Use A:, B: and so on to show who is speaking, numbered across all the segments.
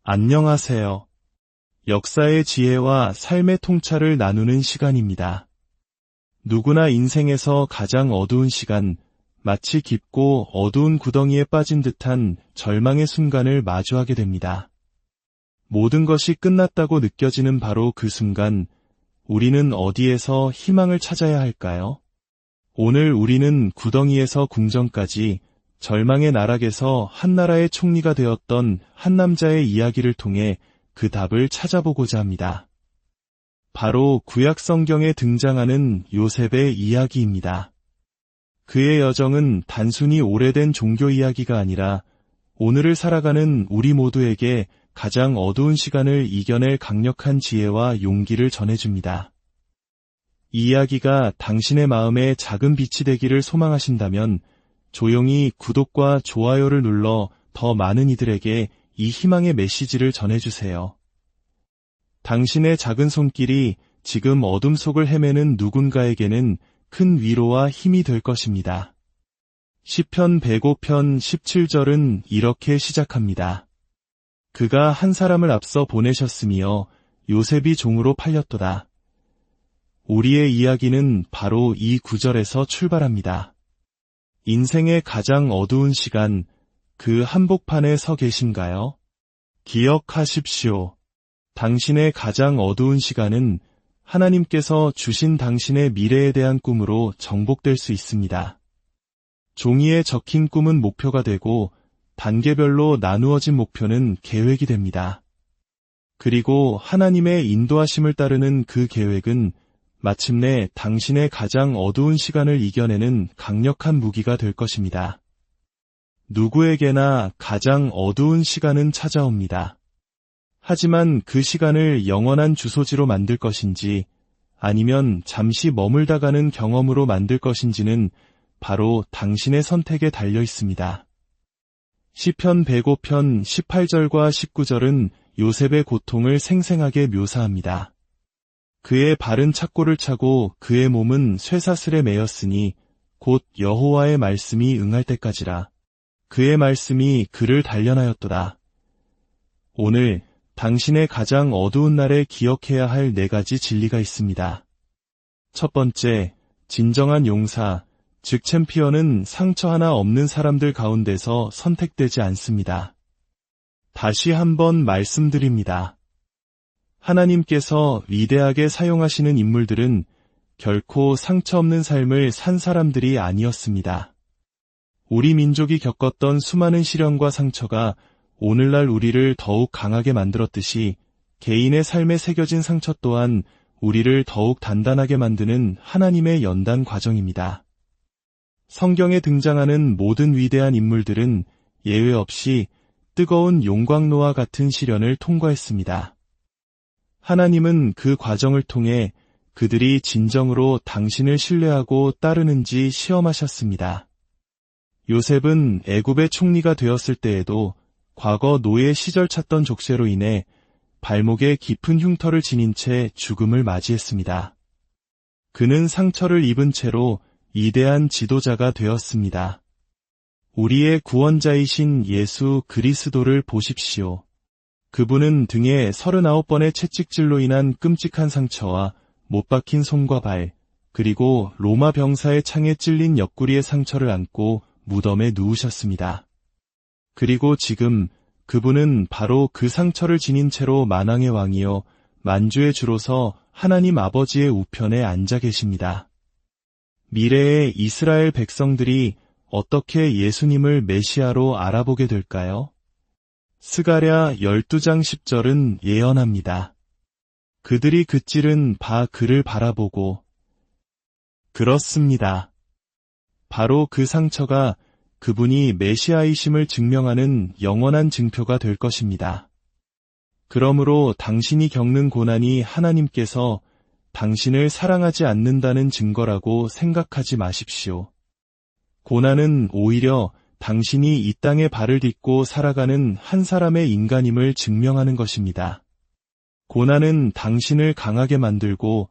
A: 안녕하세요. 역사의 지혜와 삶의 통찰을 나누는 시간입니다. 누구나 인생에서 가장 어두운 시간, 마치 깊고 어두운 구덩이에 빠진 듯한 절망의 순간을 마주하게 됩니다. 모든 것이 끝났다고 느껴지는 바로 그 순간, 우리는 어디에서 희망을 찾아야 할까요? 오늘 우리는 구덩이에서 궁정까지, 절망의 나락에서 한 나라의 총리가 되었던 한 남자의 이야기를 통해 그 답을 찾아보고자 합니다. 바로 구약 성경에 등장하는 요셉의 이야기입니다. 그의 여정은 단순히 오래된 종교 이야기가 아니라 오늘을 살아가는 우리 모두에게 가장 어두운 시간을 이겨낼 강력한 지혜와 용기를 전해줍니다. 이 이야기가 당신의 마음에 작은 빛이 되기를 소망하신다면 조용히 구독과 좋아요를 눌러 더 많은 이들에게 이 희망의 메시지를 전해주세요. 당신의 작은 손길이 지금 어둠 속을 헤매는 누군가에게는 큰 위로와 힘이 될 것입니다. 시편 105편 17절은 이렇게 시작합니다. 그가 한 사람을 앞서 보내셨으며 요셉이 종으로 팔렸도다. 우리의 이야기는 바로 이 구절에서 출발합니다. 인생의 가장 어두운 시간, 그 한복판에 서 계신가요? 기억하십시오. 당신의 가장 어두운 시간은 하나님께서 주신 당신의 미래에 대한 꿈으로 정복될 수 있습니다. 종이에 적힌 꿈은 목표가 되고 단계별로 나누어진 목표는 계획이 됩니다. 그리고 하나님의 인도하심을 따르는 그 계획은 마침내 당신의 가장 어두운 시간을 이겨내는 강력한 무기가 될 것입니다. 누구에게나 가장 어두운 시간은 찾아옵니다. 하지만 그 시간을 영원한 주소지로 만들 것인지 아니면 잠시 머물다 가는 경험으로 만들 것인지는 바로 당신의 선택에 달려 있습니다. 시편 105편 18절과 19절은 요셉의 고통을 생생하게 묘사합니다. 그의 발은 착고를 차고 그의 몸은 쇠사슬에 매였으니 곧 여호와의 말씀이 응할 때까지라. 그의 말씀이 그를 단련하였도다. 오늘 당신의 가장 어두운 날에 기억해야 할 4가지 진리가 있습니다. 첫 번째, 진정한 용사, 즉 챔피언은 상처 하나 없는 사람들 가운데서 선택되지 않습니다. 다시 한번 말씀드립니다. 하나님께서 위대하게 사용하시는 인물들은 결코 상처 없는 삶을 산 사람들이 아니었습니다. 우리 민족이 겪었던 수많은 시련과 상처가 오늘날 우리를 더욱 강하게 만들었듯이 개인의 삶에 새겨진 상처 또한 우리를 더욱 단단하게 만드는 하나님의 연단 과정입니다. 성경에 등장하는 모든 위대한 인물들은 예외 없이 뜨거운 용광로와 같은 시련을 통과했습니다. 하나님은 그 과정을 통해 그들이 진정으로 당신을 신뢰하고 따르는지 시험하셨습니다. 요셉은 애굽의 총리가 되었을 때에도 과거 노예 시절 찾던 족쇄로 인해 발목에 깊은 흉터를 지닌 채 죽음을 맞이했습니다. 그는 상처를 입은 채로 위대한 지도자가 되었습니다. 우리의 구원자이신 예수 그리스도를 보십시오. 그분은 등에 39번의 채찍질로 인한 끔찍한 상처와 못 박힌 손과 발, 그리고 로마 병사의 창에 찔린 옆구리의 상처를 안고 무덤에 누우셨습니다. 그리고 지금 그분은 바로 그 상처를 지닌 채로 만왕의 왕이요 만주의 주로서 하나님 아버지의 우편에 앉아 계십니다. 미래의 이스라엘 백성들이 어떻게 예수님을 메시아로 알아보게 될까요? 스가랴 12장 10절은 예언합니다. 그들이 그찌른 바 그를 바라보고 그렇습니다. 바로 그 상처가 그분이 메시아이심을 증명하는 영원한 증표가 될 것입니다. 그러므로 당신이 겪는 고난이 하나님께서 당신을 사랑하지 않는다는 증거라고 생각하지 마십시오. 고난은 오히려 당신이 이 땅에 발을 딛고 살아가는 한 사람의 인간임을 증명하는 것입니다. 고난은 당신을 강하게 만들고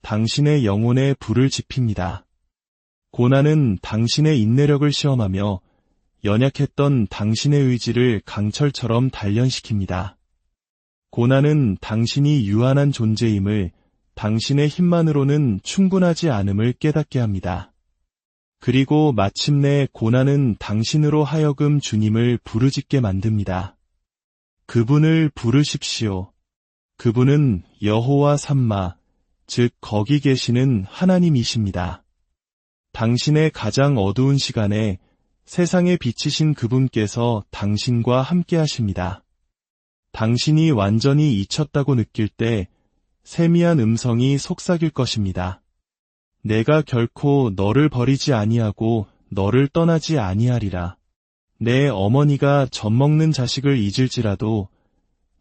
A: 당신의 영혼에 불을 지핍니다. 고난은 당신의 인내력을 시험하며 연약했던 당신의 의지를 강철처럼 단련시킵니다. 고난은 당신이 유한한 존재임을, 당신의 힘만으로는 충분하지 않음을 깨닫게 합니다. 그리고 마침내 고난은 당신으로 하여금 주님을 부르짖게 만듭니다. 그분을 부르십시오. 그분은 여호와 삼마, 즉 거기 계시는 하나님이십니다. 당신의 가장 어두운 시간에 세상에 비치신 그분께서 당신과 함께 하십니다. 당신이 완전히 잊혔다고 느낄 때 세미한 음성이 속삭일 것입니다. 내가 결코 너를 버리지 아니하고 너를 떠나지 아니하리라. 내 어머니가 젖먹는 자식을 잊을지라도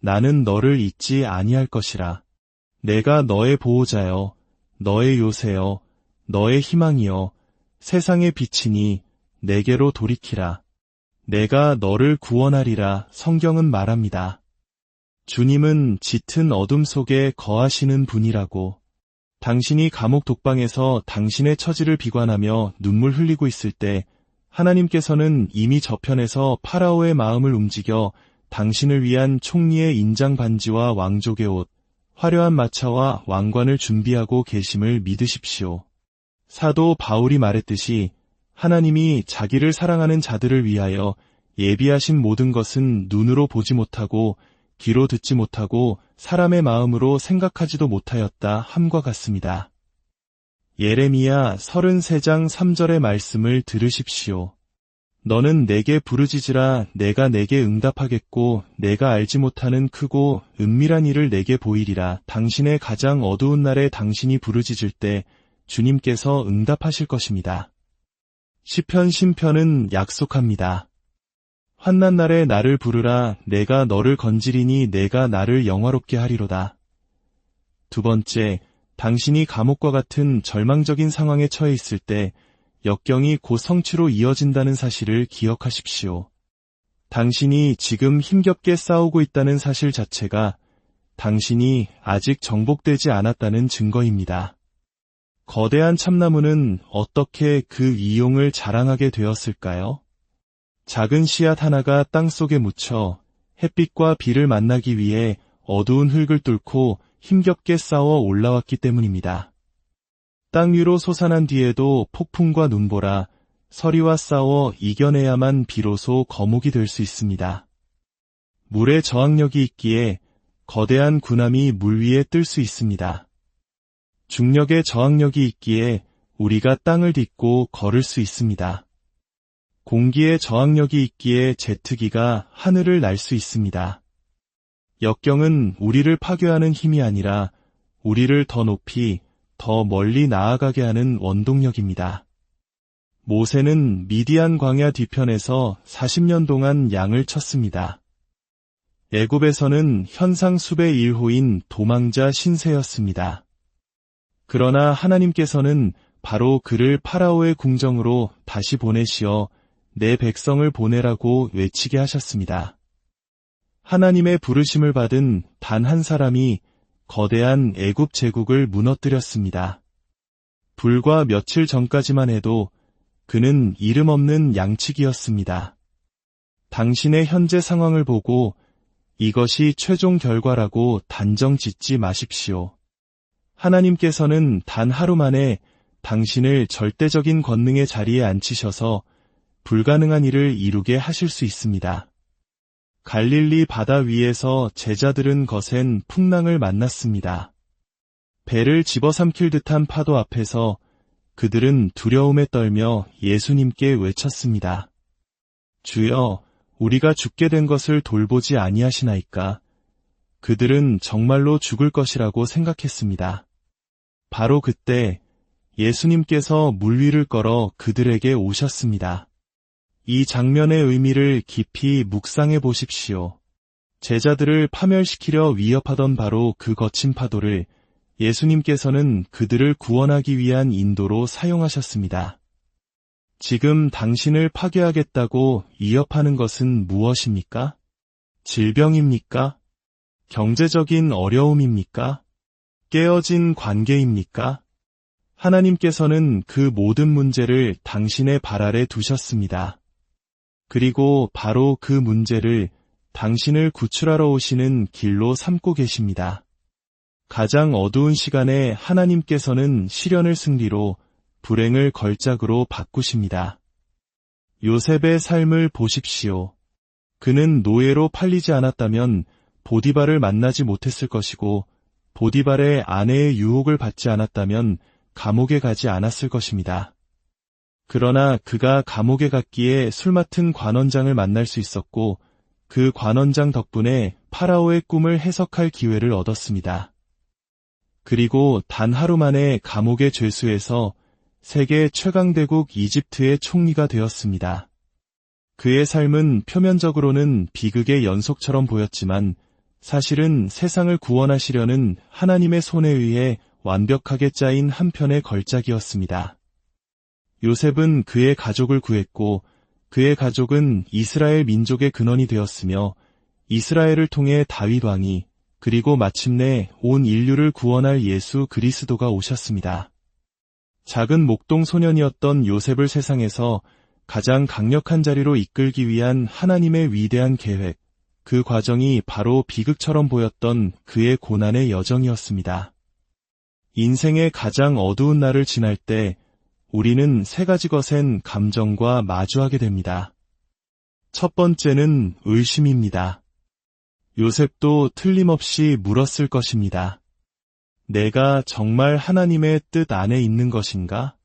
A: 나는 너를 잊지 아니할 것이라. 내가 너의 보호자여, 너의 요새여, 너의 희망이여, 세상의 빛이니 내게로 돌이키라. 내가 너를 구원하리라. 성경은 말합니다. 주님은 짙은 어둠 속에 거하시는 분이라고. 당신이 감옥 독방에서 당신의 처지를 비관하며 눈물 흘리고 있을 때 하나님께서는 이미 저편에서 파라오의 마음을 움직여 당신을 위한 총리의 인장 반지와 왕족의 옷, 화려한 마차와 왕관을 준비하고 계심을 믿으십시오. 사도 바울이 말했듯이 하나님이 자기를 사랑하는 자들을 위하여 예비하신 모든 것은 눈으로 보지 못하고 귀로 듣지 못하고 사람의 마음으로 생각하지도 못하였다 함과 같습니다. 예레미야 33장 3절의 말씀을 들으십시오. 너는 내게 부르짖으라. 내가 내게 응답하겠고 내가 알지 못하는 크고 은밀한 일을 내게 보이리라. 당신의 가장 어두운 날에 당신이 부르짖을 때 주님께서 응답하실 것입니다. 시편 신편은 약속합니다. 환난 날에 나를 부르라. 내가 너를 건지리니 내가 나를 영화롭게 하리로다. 두 번째, 당신이 감옥과 같은 절망적인 상황에 처해 있을 때 역경이 곧 성취로 이어진다는 사실을 기억하십시오. 당신이 지금 힘겹게 싸우고 있다는 사실 자체가 당신이 아직 정복되지 않았다는 증거입니다. 거대한 참나무는 어떻게 그 이용을 자랑하게 되었을까요? 작은 씨앗 하나가 땅속에 묻혀 햇빛과 비를 만나기 위해 어두운 흙을 뚫고 힘겹게 싸워 올라왔기 때문입니다. 땅 위로 솟아난 뒤에도 폭풍과 눈보라, 서리와 싸워 이겨내야만 비로소 거목이 될 수 있습니다. 물의 저항력이 있기에 거대한 군함이 물 위에 뜰 수 있습니다. 중력의 저항력이 있기에 우리가 땅을 딛고 걸을 수 있습니다. 공기의 저항력이 있기에 제트기가 하늘을 날 수 있습니다. 역경은 우리를 파괴하는 힘이 아니라 우리를 더 높이, 더 멀리 나아가게 하는 원동력입니다. 모세는 미디안 광야 뒤편에서 40년 동안 양을 쳤습니다. 애굽에서는 현상 수배 1호인 도망자 신세였습니다. 그러나 하나님께서는 바로 그를 파라오의 궁정으로 다시 보내시어 내 백성을 보내라고 외치게 하셨습니다. 하나님의 부르심을 받은 단 한 사람이 거대한 애굽 제국을 무너뜨렸습니다. 불과 며칠 전까지만 해도 그는 이름 없는 양치기였습니다. 당신의 현재 상황을 보고 이것이 최종 결과라고 단정 짓지 마십시오. 하나님께서는 단 하루 만에 당신을 절대적인 권능의 자리에 앉히셔서 불가능한 일을 이루게 하실 수 있습니다. 갈릴리 바다 위에서 제자들은 거센 풍랑을 만났습니다. 배를 집어삼킬 듯한 파도 앞에서 그들은 두려움에 떨며 예수님께 외쳤습니다. 주여, 우리가 죽게 된 것을 돌보지 아니하시나이까? 그들은 정말로 죽을 것이라고 생각했습니다. 바로 그때 예수님께서 물 위를 걸어 그들에게 오셨습니다. 이 장면의 의미를 깊이 묵상해 보십시오. 제자들을 파멸시키려 위협하던 바로 그 거친 파도를 예수님께서는 그들을 구원하기 위한 인도로 사용하셨습니다. 지금 당신을 파괴하겠다고 위협하는 것은 무엇입니까? 질병입니까? 경제적인 어려움입니까? 깨어진 관계입니까? 하나님께서는 그 모든 문제를 당신의 발 아래 두셨습니다. 그리고 바로 그 문제를 당신을 구출하러 오시는 길로 삼고 계십니다. 가장 어두운 시간에 하나님께서는 시련을 승리로, 불행을 걸작으로 바꾸십니다. 요셉의 삶을 보십시오. 그는 노예로 팔리지 않았다면 보디발을 만나지 못했을 것이고, 보디발의 아내의 유혹을 받지 않았다면 감옥에 가지 않았을 것입니다. 그러나 그가 감옥에 갔기에 술 맡은 관원장을 만날 수 있었고, 그 관원장 덕분에 파라오의 꿈을 해석할 기회를 얻었습니다. 그리고 단 하루 만에 감옥의 죄수에서 세계 최강대국 이집트의 총리가 되었습니다. 그의 삶은 표면적으로는 비극의 연속처럼 보였지만 사실은 세상을 구원하시려는 하나님의 손에 의해 완벽하게 짜인 한 편의 걸작이었습니다. 요셉은 그의 가족을 구했고 그의 가족은 이스라엘 민족의 근원이 되었으며 이스라엘을 통해 다윗 왕이 그리고 마침내 온 인류를 구원할 예수 그리스도가 오셨습니다. 작은 목동 소년이었던 요셉을 세상에서 가장 강력한 자리로 이끌기 위한 하나님의 위대한 계획, 그 과정이 바로 비극처럼 보였던 그의 고난의 여정이었습니다. 인생의 가장 어두운 날을 지날 때 우리는 세 가지 거센 감정과 마주하게 됩니다. 첫 번째는 의심입니다. 요셉도 틀림없이 물었을 것입니다. 내가 정말 하나님의 뜻 안에 있는 것인가?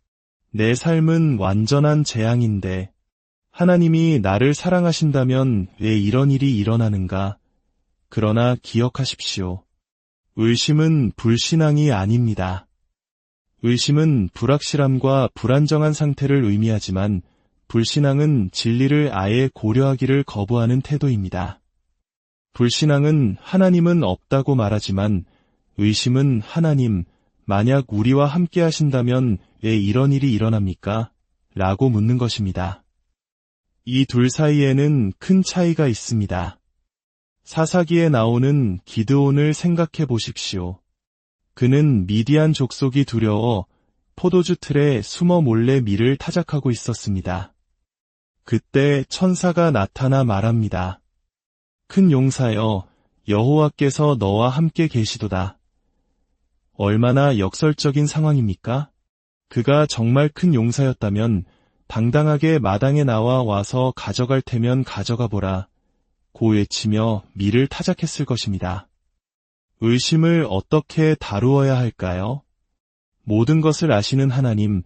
A: 내 삶은 완전한 재앙인데 하나님이 나를 사랑하신다면 왜 이런 일이 일어나는가? 그러나 기억하십시오. 의심은 불신앙이 아닙니다. 의심은 불확실함과 불안정한 상태를 의미하지만 불신앙은 진리를 아예 고려하기를 거부하는 태도입니다. 불신앙은 하나님은 없다고 말하지만 의심은 하나님, 만약 우리와 함께 하신다면 왜 이런 일이 일어납니까? 라고 묻는 것입니다. 이 둘 사이에는 큰 차이가 있습니다. 사사기에 나오는 기드온을 생각해 보십시오. 그는 미디안 족속이 두려워 포도주 틀에 숨어 몰래 밀을 타작하고 있었습니다. 그때 천사가 나타나 말합니다. 큰 용사여, 여호와께서 너와 함께 계시도다. 얼마나 역설적인 상황입니까? 그가 정말 큰 용사였다면 당당하게 마당에 나와 와서 가져갈 테면 가져가 보라. 고 외치며 밀을 타작했을 것입니다. 의심을 어떻게 다루어야 할까요? 모든 것을 아시는 하나님,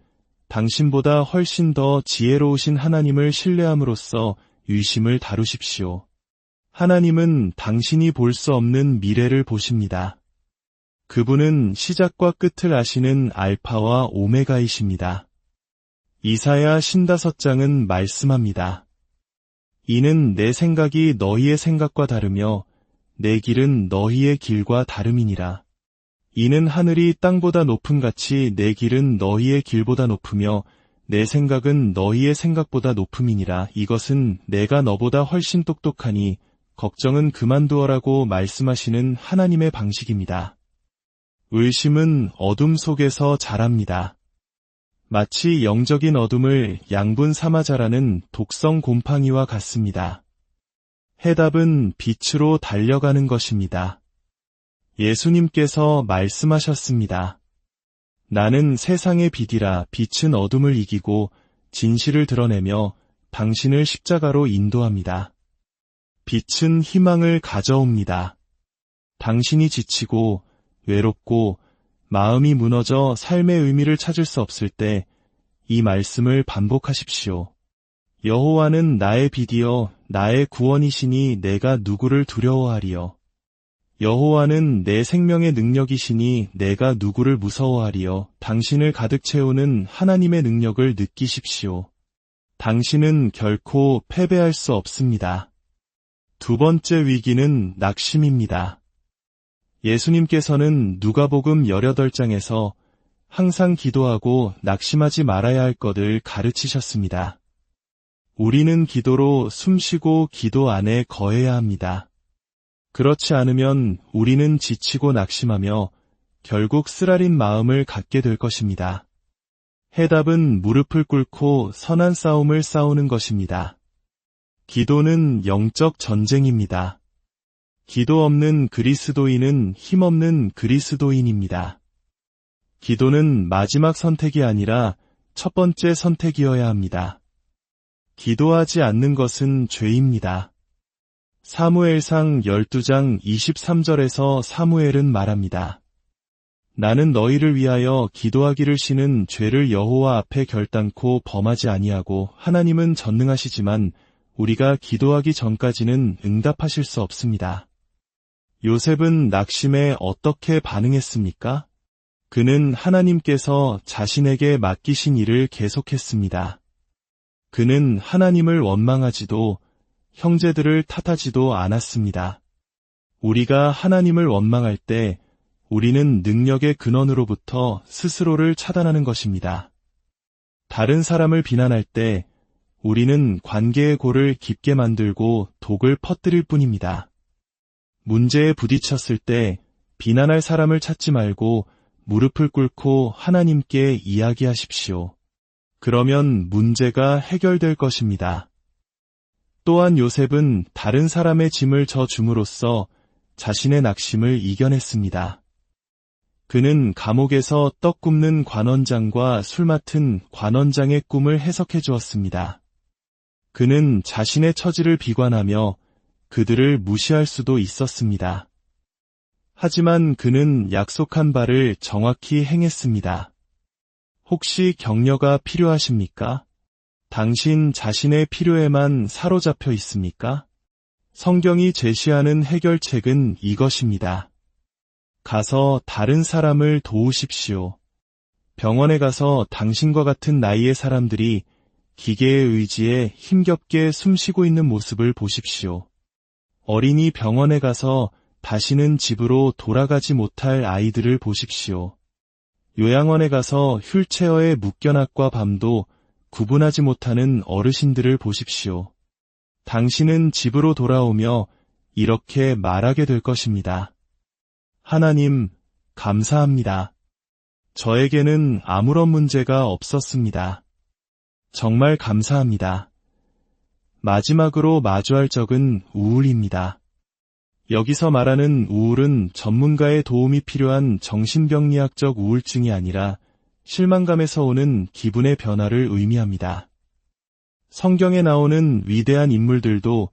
A: 당신보다 훨씬 더 지혜로우신 하나님을 신뢰함으로써 의심을 다루십시오. 하나님은 당신이 볼 수 없는 미래를 보십니다. 그분은 시작과 끝을 아시는 알파와 오메가이십니다. 이사야 55장은 말씀합니다. 이는 내 생각이 너희의 생각과 다르며 내 길은 너희의 길과 다름이니라. 이는 하늘이 땅보다 높음 같이 내 길은 너희의 길보다 높으며 내 생각은 너희의 생각보다 높음이니라. 이것은 내가 너보다 훨씬 똑똑하니 걱정은 그만두어라고 말씀하시는 하나님의 방식입니다. 의심은 어둠 속에서 자랍니다. 마치 영적인 어둠을 양분 삼아 자라는 독성 곰팡이와 같습니다. 해답은 빛으로 달려가는 것입니다. 예수님께서 말씀하셨습니다. 나는 세상의 빛이라. 빛은 어둠을 이기고 진실을 드러내며 당신을 십자가로 인도합니다. 빛은 희망을 가져옵니다. 당신이 지치고 외롭고 마음이 무너져 삶의 의미를 찾을 수 없을 때 이 말씀을 반복하십시오. 여호와는 나의 빛이여 나의 구원이시니 내가 누구를 두려워하리요. 여호와는 내 생명의 능력이시니 내가 누구를 무서워하리요. 당신을 가득 채우는 하나님의 능력을 느끼십시오. 당신은 결코 패배할 수 없습니다. 두 번째 위기는 낙심입니다. 예수님께서는 누가복음 18장에서 항상 기도하고 낙심하지 말아야 할 것을 가르치셨습니다. 우리는 기도로 숨쉬고 기도 안에 거해야 합니다. 그렇지 않으면 우리는 지치고 낙심하며 결국 쓰라린 마음을 갖게 될 것입니다. 해답은 무릎을 꿇고 선한 싸움을 싸우는 것입니다. 기도는 영적 전쟁입니다. 기도 없는 그리스도인은 힘없는 그리스도인입니다. 기도는 마지막 선택이 아니라 첫 번째 선택이어야 합니다. 기도하지 않는 것은 죄입니다. 사무엘상 12장 23절에서 사무엘은 말합니다. 나는 너희를 위하여 기도하기를 쉬는 죄를 여호와 앞에 결단코 범하지 아니하고 하나님은 전능하시지만 우리가 기도하기 전까지는 응답하실 수 없습니다. 요셉은 낙심에 어떻게 반응했습니까? 그는 하나님께서 자신에게 맡기신 일을 계속했습니다. 그는 하나님을 원망하지도 형제들을 탓하지도 않았습니다. 우리가 하나님을 원망할 때 우리는 능력의 근원으로부터 스스로를 차단하는 것입니다. 다른 사람을 비난할 때 우리는 관계의 골을 깊게 만들고 독을 퍼뜨릴 뿐입니다. 문제에 부딪혔을 때 비난할 사람을 찾지 말고 무릎을 꿇고 하나님께 이야기하십시오. 그러면 문제가 해결될 것입니다. 또한 요셉은 다른 사람의 짐을 져줌으로써 자신의 낙심을 이겨냈습니다. 그는 감옥에서 떡 굽는 관원장과 술 맡은 관원장의 꿈을 해석해 주었습니다. 그는 자신의 처지를 비관하며 그들을 무시할 수도 있었습니다. 하지만 그는 약속한 바를 정확히 행했습니다. 혹시 격려가 필요하십니까? 당신 자신의 필요에만 사로잡혀 있습니까? 성경이 제시하는 해결책은 이것입니다. 가서 다른 사람을 도우십시오. 병원에 가서 당신과 같은 나이의 사람들이 기계의 의지에 힘겹게 숨쉬고 있는 모습을 보십시오. 어린이 병원에 가서 다시는 집으로 돌아가지 못할 아이들을 보십시오. 요양원에 가서 휠체어에 묶여 낮과 밤도 구분하지 못하는 어르신들을 보십시오. 당신은 집으로 돌아오며 이렇게 말하게 될 것입니다. 하나님, 감사합니다. 저에게는 아무런 문제가 없었습니다. 정말 감사합니다. 마지막으로 마주할 적은 우울입니다. 여기서 말하는 우울은 전문가의 도움이 필요한 정신병리학적 우울증이 아니라 실망감에서 오는 기분의 변화를 의미합니다. 성경에 나오는 위대한 인물들도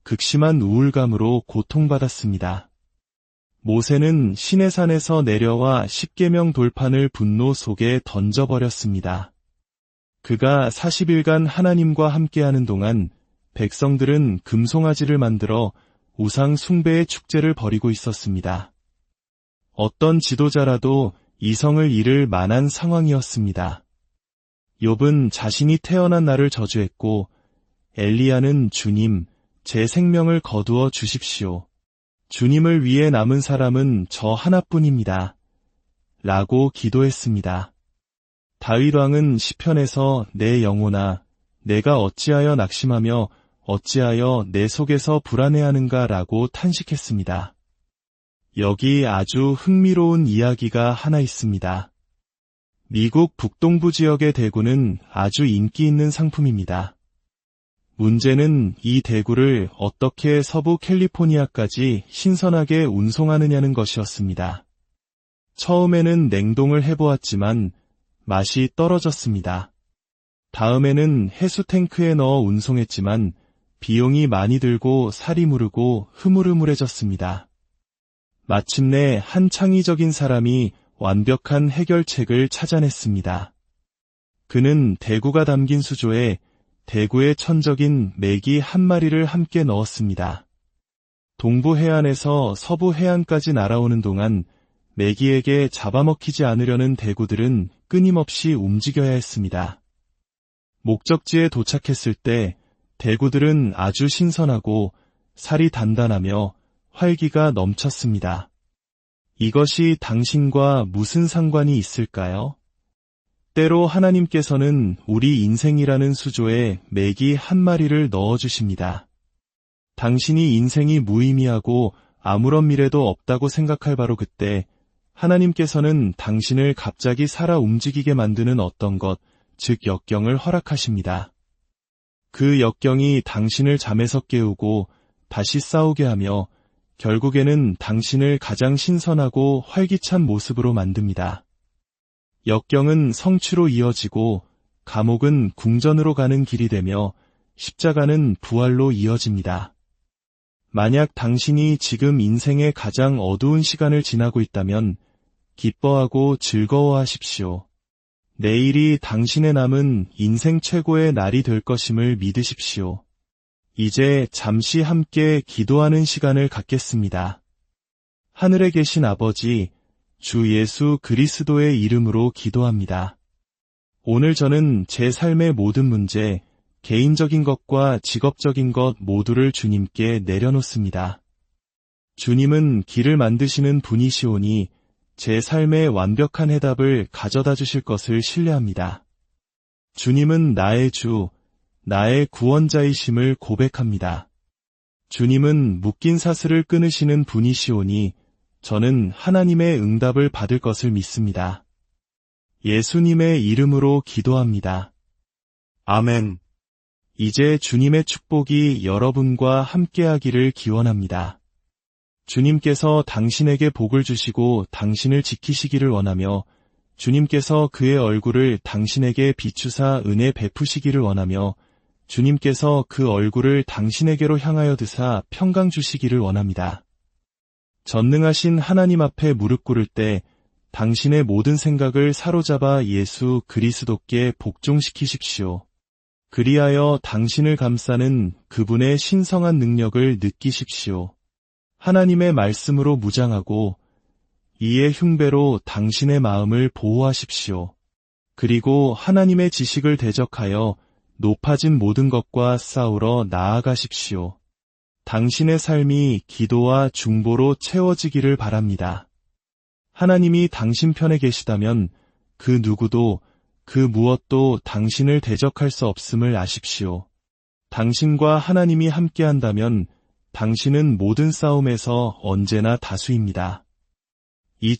A: 극심한 우울감으로 고통받았습니다. 모세는 시내산에서 내려와 십계명 돌판을 분노 속에 던져버렸습니다. 그가 40일간 하나님과 함께하는 동안 백성들은 금송아지를 만들어 우상 숭배의 축제를 벌이고 있었습니다. 어떤 지도자라도 이성을 잃을 만한 상황이었습니다. 욥은 자신이 태어난 날을 저주했고 엘리야는 주님, 제 생명을 거두어 주십시오. 주님을 위해 남은 사람은 저 하나뿐입니다. 라고 기도했습니다. 다윗 왕은 시편에서 내 영혼아, 내가 어찌하여 낙심하며 어찌하여 내 속에서 불안해하는가 라고 탄식했습니다. 여기 아주 흥미로운 이야기가 하나 있습니다. 미국 북동부 지역의 대구는 아주 인기 있는 상품입니다. 문제는 이 대구를 어떻게 서부 캘리포니아까지 신선하게 운송하느냐는 것이었습니다. 처음에는 냉동을 해보았지만 맛이 떨어졌습니다. 다음에는 해수 탱크에 넣어 운송했지만 비용이 많이 들고 살이 무르고 흐물흐물해졌습니다. 마침내 한 창의적인 사람이 완벽한 해결책을 찾아냈습니다. 그는 대구가 담긴 수조에 대구의 천적인 메기 한 마리를 함께 넣었습니다. 동부 해안에서 서부 해안까지 날아오는 동안 메기에게 잡아먹히지 않으려는 대구들은 끊임없이 움직여야 했습니다. 목적지에 도착했을 때 대구들은 아주 신선하고 살이 단단하며 활기가 넘쳤습니다. 이것이 당신과 무슨 상관이 있을까요? 때로 하나님께서는 우리 인생이라는 수조에 메기 한 마리를 넣어주십니다. 당신이 인생이 무의미하고 아무런 미래도 없다고 생각할 바로 그때 하나님께서는 당신을 갑자기 살아 움직이게 만드는 어떤 것, 즉 역경을 허락하십니다. 그 역경이 당신을 잠에서 깨우고 다시 싸우게 하며 결국에는 당신을 가장 신선하고 활기찬 모습으로 만듭니다. 역경은 성취로 이어지고 감옥은 궁전으로 가는 길이 되며 십자가는 부활로 이어집니다. 만약 당신이 지금 인생의 가장 어두운 시간을 지나고 있다면 기뻐하고 즐거워하십시오. 내일이 당신의 남은 인생 최고의 날이 될 것임을 믿으십시오. 이제 잠시 함께 기도하는 시간을 갖겠습니다. 하늘에 계신 아버지, 주 예수 그리스도의 이름으로 기도합니다. 오늘 저는 제 삶의 모든 문제, 개인적인 것과 직업적인 것 모두를 주님께 내려놓습니다. 주님은 길을 만드시는 분이시오니 제 삶의 완벽한 해답을 가져다 주실 것을 신뢰합니다. 주님은 나의 주, 나의 구원자이심을 고백합니다. 주님은 묶인 사슬을 끊으시는 분이시오니 저는 하나님의 응답을 받을 것을 믿습니다. 예수님의 이름으로 기도합니다. 아멘. 이제 주님의 축복이 여러분과 함께하기를 기원합니다. 주님께서 당신에게 복을 주시고 당신을 지키시기를 원하며 주님께서 그의 얼굴을 당신에게 비추사 은혜 베푸시기를 원하며 주님께서 그 얼굴을 당신에게로 향하여 드사 평강 주시기를 원합니다. 전능하신 하나님 앞에 무릎 꿇을 때 당신의 모든 생각을 사로잡아 예수 그리스도께 복종시키십시오. 그리하여 당신을 감싸는 그분의 신성한 능력을 느끼십시오. 하나님의 말씀으로 무장하고 이의 흉배로 당신의 마음을 보호하십시오. 그리고 하나님의 지식을 대적하여 높아진 모든 것과 싸우러 나아가십시오. 당신의 삶이 기도와 중보로 채워지기를 바랍니다. 하나님이 당신 편에 계시다면 그 누구도 그 무엇도 당신을 대적할 수 없음을 아십시오. 당신과 하나님이 함께한다면 당신은 모든 싸움에서 언제나 다수입니다. 이